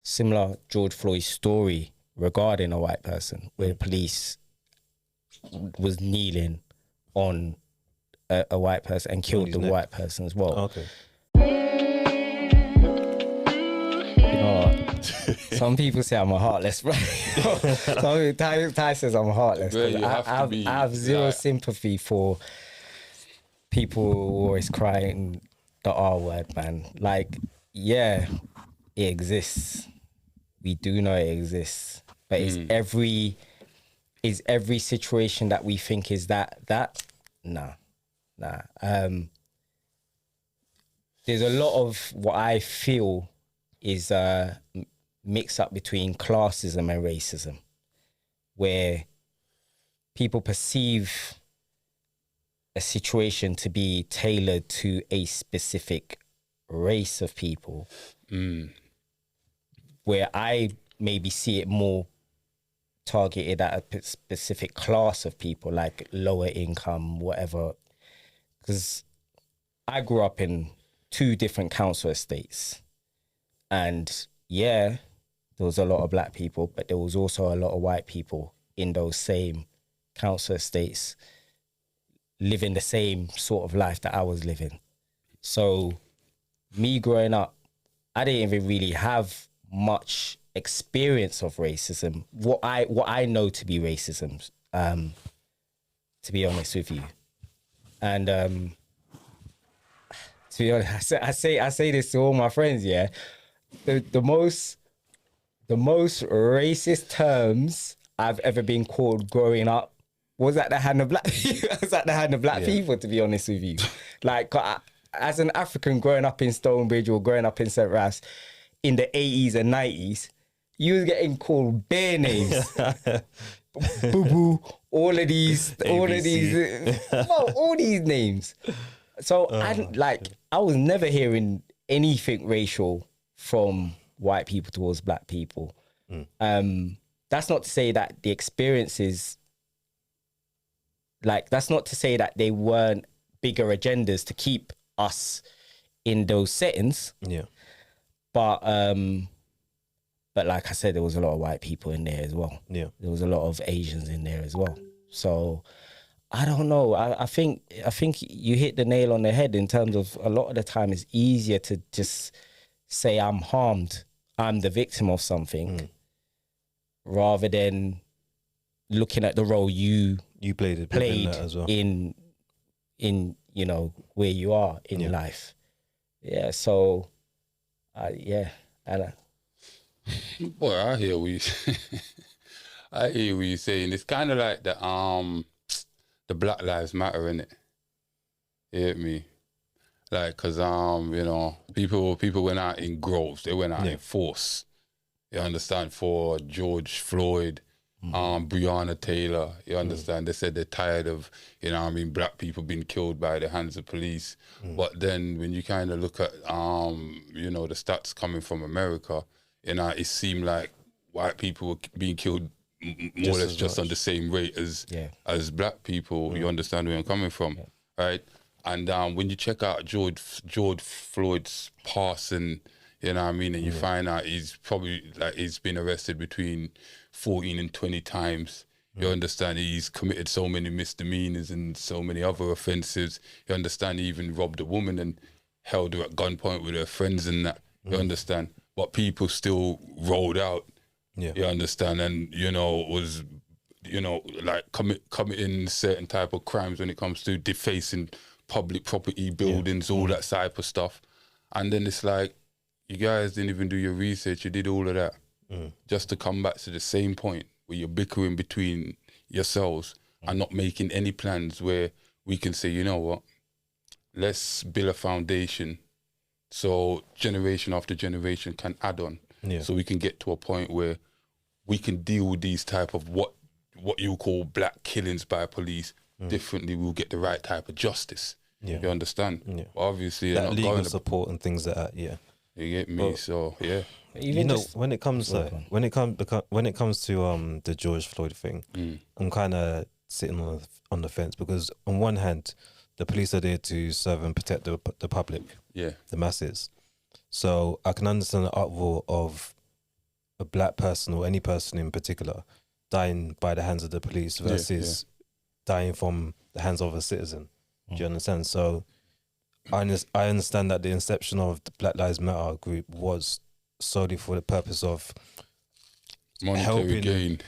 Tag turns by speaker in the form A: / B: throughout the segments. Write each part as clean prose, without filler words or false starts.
A: similar George Floyd's story regarding a white person, where the police was kneeling on a white person and killed the white person as well.
B: Okay.
A: You know what? Some people say I'm a heartless, right? Ty says I'm heartless. I have zero sympathy for people always crying the R word, man. Like, yeah, it exists. We do know it exists, but is every situation that we think is that? Nah. There's a lot of what I feel is mix up between classism and racism, where people perceive a situation to be tailored to a specific race of people, where I maybe see it more targeted at a specific class of people, like lower income, whatever. Because I grew up in 2 different council estates, and yeah, there was a lot of black people, but there was also a lot of white people in those same council estates living the same sort of life that I was living. So me growing up, I didn't even really have much experience of racism, what I know to be racism, to be honest with you. And to be honest, I say this to all my friends, yeah. The most racist terms I've ever been called growing up was at the hand of black people, to be honest with you. Like, as an African growing up in Stonebridge or growing up in St. Raf's in the 80s and 90s, you was getting called bare names. Boo-boo, all these names. So I was never hearing anything racial from white people towards black people. That's not to say that the experiences, that's not to say that they weren't bigger agendas to keep us in those settings.
B: Yeah.
A: But like I said, there was a lot of white people in there as well.
B: Yeah.
A: There was a lot of Asians in there as well. So I don't know. I think you hit the nail on the head in terms of a lot of the time it's easier to just say I'm harmed, I'm the victim of something, rather than looking at the role you played
B: as well.
A: in you know where you are in life. Yeah. So Anna.
C: Boy, I hear what you say. I hear what you're saying. It's kind of like the Black Lives Matter, innit? You get me? Like, cause you know, people went out in groves. They went out in force. You understand? For George Floyd, Breonna Taylor. You understand? They said they're tired of, you know what I mean, black people being killed by the hands of police. But then when you kind of look at you know, the stats coming from America, you know, it seemed like white people were being killed more or less just on the same rate as black people. You understand where I'm coming from, right? And when you check out George Floyd's passing, you know what I mean, and you find out he's probably he's been arrested between 14 and 20 times. You understand he's committed so many misdemeanors and so many other offences. You understand he even robbed a woman and held her at gunpoint with her friends and that. You understand? But people still rolled out. Yeah. You understand? And, you know, was, you know, like committing certain type of crimes when it comes to defacing public property, buildings, all that type of stuff. And then it's like, you guys didn't even do your research. You did all of that just to come back to the same point where you're bickering between yourselves and not making any plans where we can say, you know what, let's build a foundation so generation after generation can add on. So we can get to a point where we can deal with these type of what you call black killings by police differently. We'll get the right type of justice. You understand? But obviously
B: that legal support and things like that. You
C: get me? But, so
B: you know, when it comes to the George Floyd thing, I'm kind of sitting on the fence, because on one hand, the police are there to serve and protect the public, the masses. So I can understand the uproar of a black person or any person in particular dying by the hands of the police versus dying from the hands of a citizen. Do you understand? So I understand that the inception of the Black Lives Matter group was solely for the purpose of
C: monetary gain.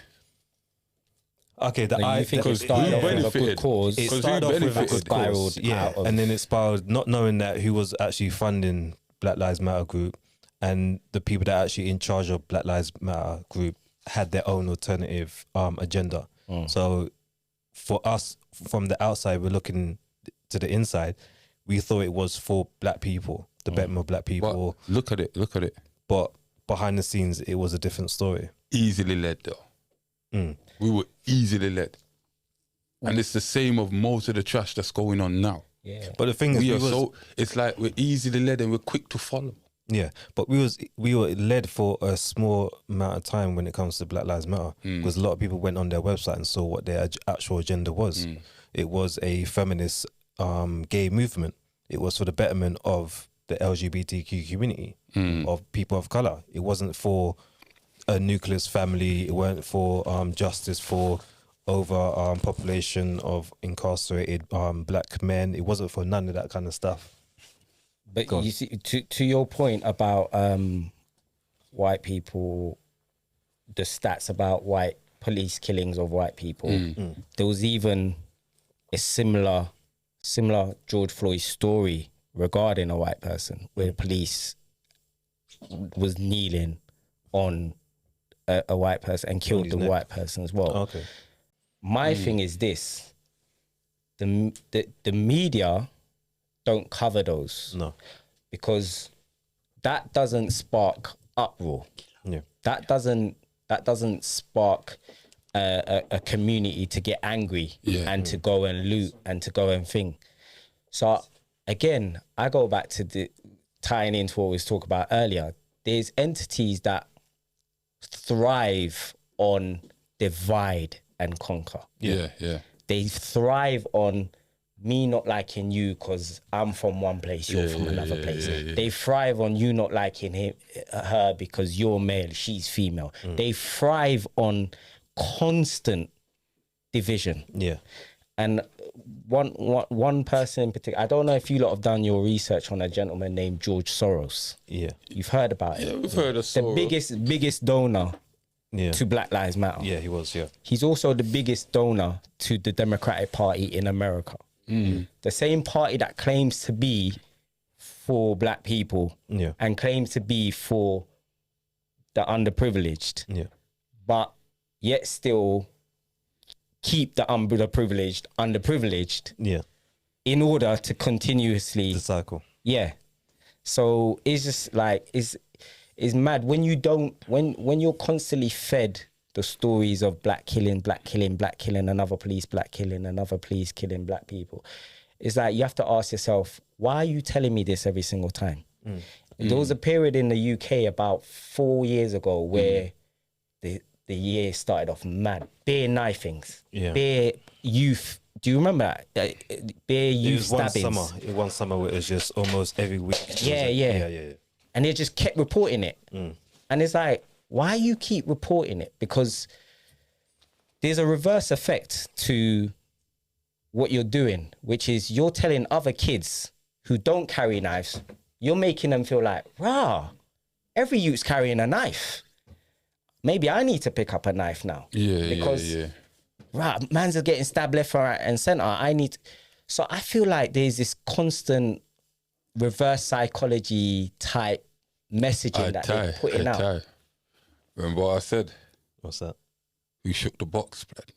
B: Okay,
A: you think it started off with a good cause?
B: It started off with a good cause, and then it spiraled, not knowing that who was actually funding Black Lives Matter group, and the people that are actually in charge of Black Lives Matter group had their own alternative agenda. So for us, from the outside, we're looking to the inside. We thought it was for black people, the betterment of black people.
C: But look at it.
B: But behind the scenes, it was a different story.
C: Easily led though. We were easily led. And it's the same of most of the trash that's going on now.
A: Yeah.
B: But the thing is,
C: it's like we're easily led and we're quick to follow.
B: Yeah, but we were led for a small amount of time when it comes to Black Lives Matter, because a lot of people went on their website and saw what their actual agenda was. It was a feminist gay movement. It was for the betterment of the LGBTQ community, of people of color. It wasn't for a nucleus family. It weren't for justice for over population of incarcerated black men. It wasn't for none of that kind of stuff.
A: But you see, to your point about white people, the stats about white police killings of white people, there was even a similar George Floyd story regarding a white person where the police was kneeling on a white person and killed the white person as well.
B: Okay.
A: My thing is this: the media don't cover those.
B: No.
A: Because that doesn't spark uproar.
B: Yeah.
A: That doesn't spark a community to get angry and to go and loot and to go and think. So again, I go back to tying into what we was talking about earlier. There's entities that thrive on divide and conquer.
C: Yeah.
A: They thrive on me not liking you because I'm from one place, you're from another place. They thrive on you not liking her because you're male, she's female. They thrive on constant division.
B: Yeah.
A: And one person in particular, I don't know if you lot have done your research on a gentleman named George Soros.
B: Yeah.
A: You've heard about it.
C: Yeah, we've heard of Soros.
A: The biggest donor to Black Lives Matter.
B: Yeah, he was, yeah.
A: He's also the biggest donor to the Democratic Party in America. The same party that claims to be for black people and claims to be for the underprivileged, but yet still keep the underprivileged in order to continuously
B: the cycle.
A: So it's just like it's mad when you don't when you're constantly fed the stories of black killing, another police black killing, another police killing black people. It's like you have to ask yourself, why are you telling me this every single time? There was a period in the UK about 4 years ago where the year started off mad. Bare knifings, bare youth. Do you remember that? Bare youth stabbings.
B: One summer where it was just almost every week.
A: Yeah. And they just kept reporting it. And it's like, why you keep reporting it? Because there's a reverse effect to what you're doing, which is you're telling other kids who don't carry knives, you're making them feel like, rah, every youth's carrying a knife. Maybe I need to pick up a knife now. Because rah, man's are getting stabbed left, right, and center. So I feel like there's this constant reverse psychology type messaging that they're putting out.
C: Remember what I said?
B: What's that?
C: We shook the box, blood.